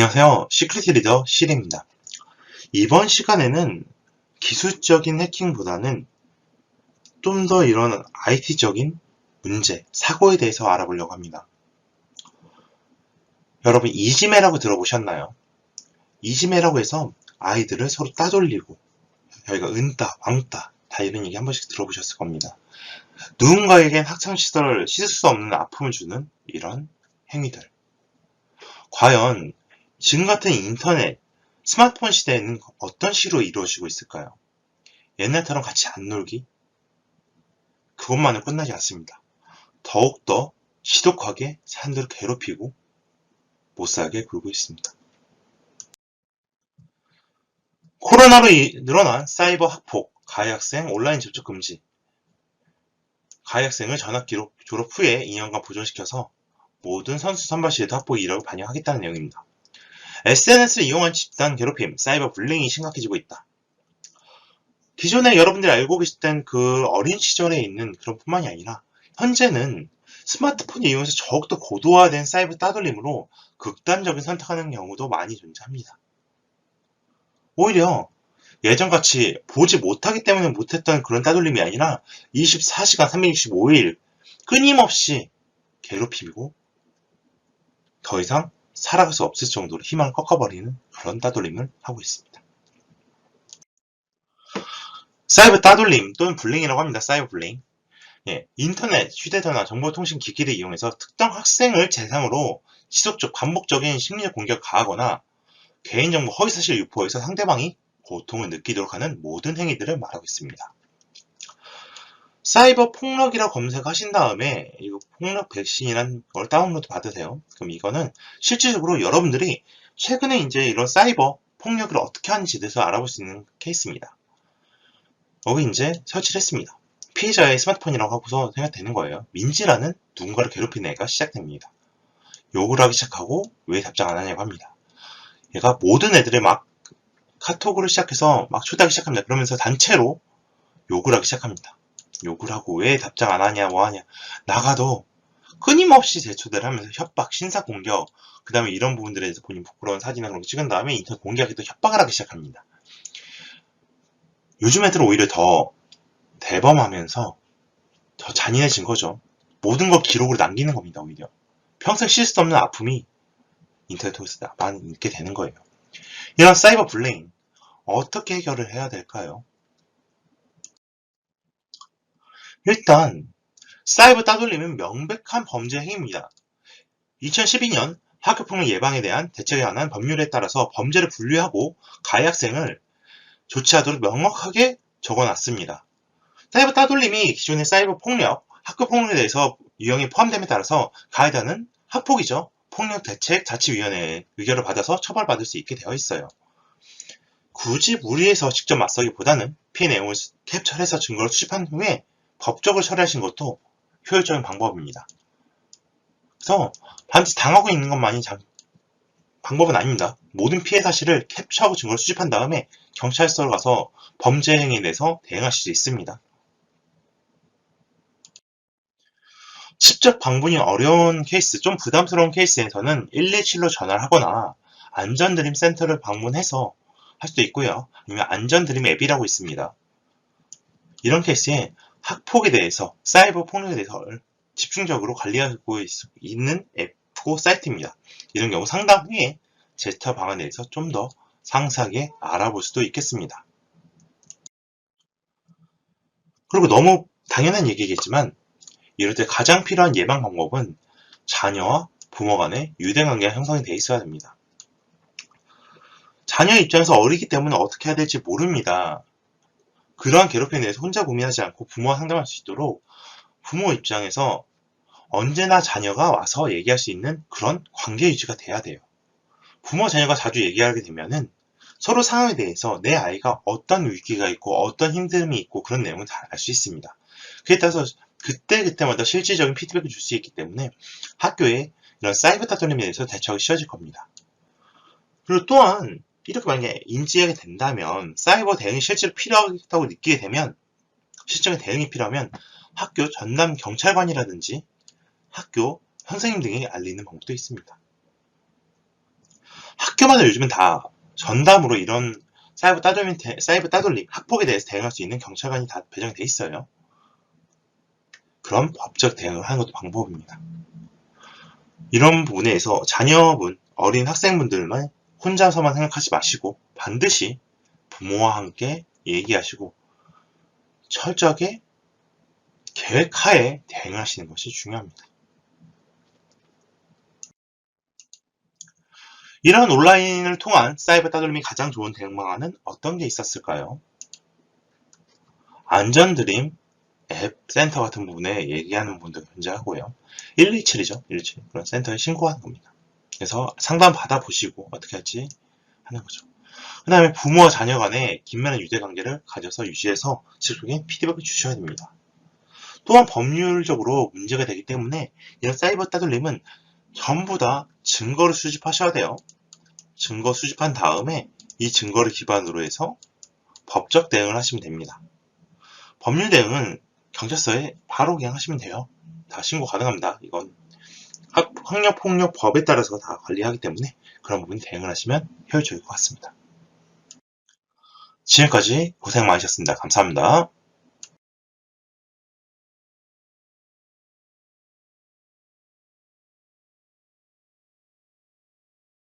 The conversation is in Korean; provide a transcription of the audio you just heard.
안녕하세요. 시크릿 리더 실입니다. 이번 시간에는 기술적인 해킹보다는 좀 더 이런 IT적인 문제, 사고에 대해서 알아보려고 합니다. 여러분, 이지매라고 들어보셨나요? 이지매라고 해서 아이들을 서로 따돌리고 저희가 은따, 왕따 다 이런 얘기 한 번씩 들어보셨을 겁니다. 누군가에겐 학창시절 씻을 수 없는 아픔을 주는 이런 행위들. 과연 지금 같은 인터넷, 스마트폰 시대에는 어떤 식으로 이루어지고 있을까요? 옛날처럼 같이 안 놀기? 그것만으로 끝나지 않습니다. 더욱더 지독하게 사람들을 괴롭히고 못살게 굴고 있습니다. 코로나로 늘어난 사이버 학폭, 가해학생 온라인 접촉 금지, 가해학생을 전학기록 졸업 후에 2년간 보존시켜서 모든 선수 선발 시에도 학폭 이력을 반영하겠다는 내용입니다. SNS를 이용한 집단 괴롭힘, 사이버 불링이 심각해지고 있다. 기존에 여러분들이 알고 계셨던 그 어린 시절에 있는 그런 뿐만이 아니라 현재는 스마트폰을 이용해서 더욱더 고도화된 사이버 따돌림으로 극단적인 선택하는 경우도 많이 존재합니다. 오히려 예전같이 보지 못하기 때문에 못했던 그런 따돌림이 아니라 24시간 365일 끊임없이 괴롭히고 더 이상 살아갈 수 없을 정도로 희망을 꺾어버리는 그런 따돌림을 하고 있습니다. 사이버 따돌림 또는 불링이라고 합니다. 사이버 불링. 인터넷, 휴대전화, 정보통신 기기를 이용해서 특정 학생을 대상으로 지속적 반복적인 심리적 공격을 가하거나 개인정보 허위사실 유포해서 상대방이 고통을 느끼도록 하는 모든 행위들을 말하고 있습니다. 사이버 폭력이라고 검색하신 다음에 이거 폭력 백신이라는 걸 다운로드 받으세요. 그럼 이거는 실질적으로 여러분들이 최근에 이제 이런 사이버 폭력을 어떻게 하는지에 대해서 알아볼 수 있는 케이스입니다. 여기 이제 설치를 했습니다. 피해자의 스마트폰이라고 하고서 생각되는 거예요. 민지라는 누군가를 괴롭히는 애가 시작됩니다. 욕을 하기 시작하고 왜 답장 안 하냐고 합니다. 얘가 모든 애들을 막 카톡으로 시작해서 막 초대하기 시작합니다. 그러면서 단체로 욕을 하기 시작합니다. 욕을 하고 왜 답장 안 하냐 뭐 하냐 나가도 끊임없이 재초대를 하면서 협박, 신사공격 그 다음에 이런 부분들에 대해서 본인 부끄러운 사진이나 그런 거 찍은 다음에 인터넷 공개하기도 협박을 하기 시작합니다. 요즘 애들은 오히려 더 대범하면서 더 잔인해진 거죠. 모든 걸 기록으로 남기는 겁니다. 오히려 평생 쉴 수 없는 아픔이 인터넷 통해서 많이 있게 되는 거예요. 이런 사이버 불링 어떻게 해결을 해야 될까요? 일단 사이버 따돌림은 명백한 범죄 행위입니다. 2012년 학교폭력 예방에 대한 대책에 관한 법률에 따라서 범죄를 분류하고 가해 학생을 조치하도록 명확하게 적어놨습니다. 사이버 따돌림이 기존의 사이버 폭력, 학교 폭력에 대해서 유형에 포함됨에 따라서 가해자는 학폭이죠. 폭력대책자치위원회의 의결을 받아서 처벌받을 수 있게 되어 있어요. 굳이 무리해서 직접 맞서기보다는 피해 내용을 캡처해서 증거를 수집한 후에 법적으로 처리하시는 것도 효율적인 방법입니다. 그래서 반드시 당하고 있는 것만이 방법은 아닙니다. 모든 피해 사실을 캡처하고 증거를 수집한 다음에 경찰서로 가서 범죄 행위에 대해서 대응하실 수 있습니다. 직접 방문이 어려운 케이스, 좀 부담스러운 케이스에서는 117로 전화를 하거나 안전드림 센터를 방문해서 할 수도 있고요. 아니면 안전드림 앱이라고 있습니다. 이런 케이스에 학폭에 대해서, 사이버 폭력에 대해서 집중적으로 관리하고 있는 앱고 사이트입니다. 이런 경우 상담 후에 제스처 방안에 대해서 좀 더 상세하게 알아볼 수도 있겠습니다. 그리고 너무 당연한 얘기겠지만 이럴 때 가장 필요한 예방 방법은 자녀와 부모 간의 유대관계가 형성이 되어 있어야 됩니다. 자녀 입장에서 어리기 때문에 어떻게 해야 될지 모릅니다. 그러한 괴롭힘에 대해서 혼자 고민하지 않고 부모와 상담할 수 있도록 부모 입장에서 언제나 자녀가 와서 얘기할 수 있는 그런 관계 유지가 돼야 돼요. 부모 자녀가 자주 얘기하게 되면은 서로 상황에 대해서 내 아이가 어떤 위기가 있고 어떤 힘듦이 있고 그런 내용을 다 알 수 있습니다. 그에 따라서 그때그때마다 실질적인 피드백을 줄 수 있기 때문에 학교에 이런 사이버 따돌림에 대해서 대처하기 쉬워질 겁니다. 그리고 또한 이렇게 만약에 인지하게 된다면 사이버 대응이 실제로 필요하다고 느끼게 되면 실질적인 대응이 필요하면 학교 전담 경찰관이라든지 학교 선생님 등에게 알리는 방법도 있습니다. 학교마다 요즘은 다 전담으로 이런 사이버 따돌림, 학폭에 대해서 대응할 수 있는 경찰관이 다 배정이 돼 있어요. 그럼 법적 대응을 하는 것도 방법입니다. 이런 부분에서 자녀분, 어린 학생분들만 혼자서만 생각하지 마시고 반드시 부모와 함께 얘기하시고 철저하게 계획하에 대응을 하시는 것이 중요합니다. 이런 온라인을 통한 사이버 따돌림이 가장 좋은 대응 방안은 어떤 게 있었을까요? 안전드림 앱 센터 같은 부분에 얘기하는 분도 존재하고요. 127이죠. 127. 그런 센터에 신고하는 겁니다. 그래서 상담 받아보시고 어떻게 할지 하는 거죠. 그 다음에 부모와 자녀 간의 긴밀한 유대관계를 가져서 유지해서 즉각적인 피드백을 주셔야 됩니다. 또한 법률적으로 문제가 되기 때문에 이런 사이버 따돌림은 전부 다 증거를 수집하셔야 돼요. 증거 수집한 다음에 이 증거를 기반으로 해서 법적 대응을 하시면 됩니다. 법률 대응은 경찰서에 바로 그냥 하시면 돼요. 다 신고 가능합니다. 이건 학력폭력법에 따라서 다 관리하기 때문에 그런 부분 대응을 하시면 효율적일 것 같습니다. 지금까지 고생 많으셨습니다. 감사합니다.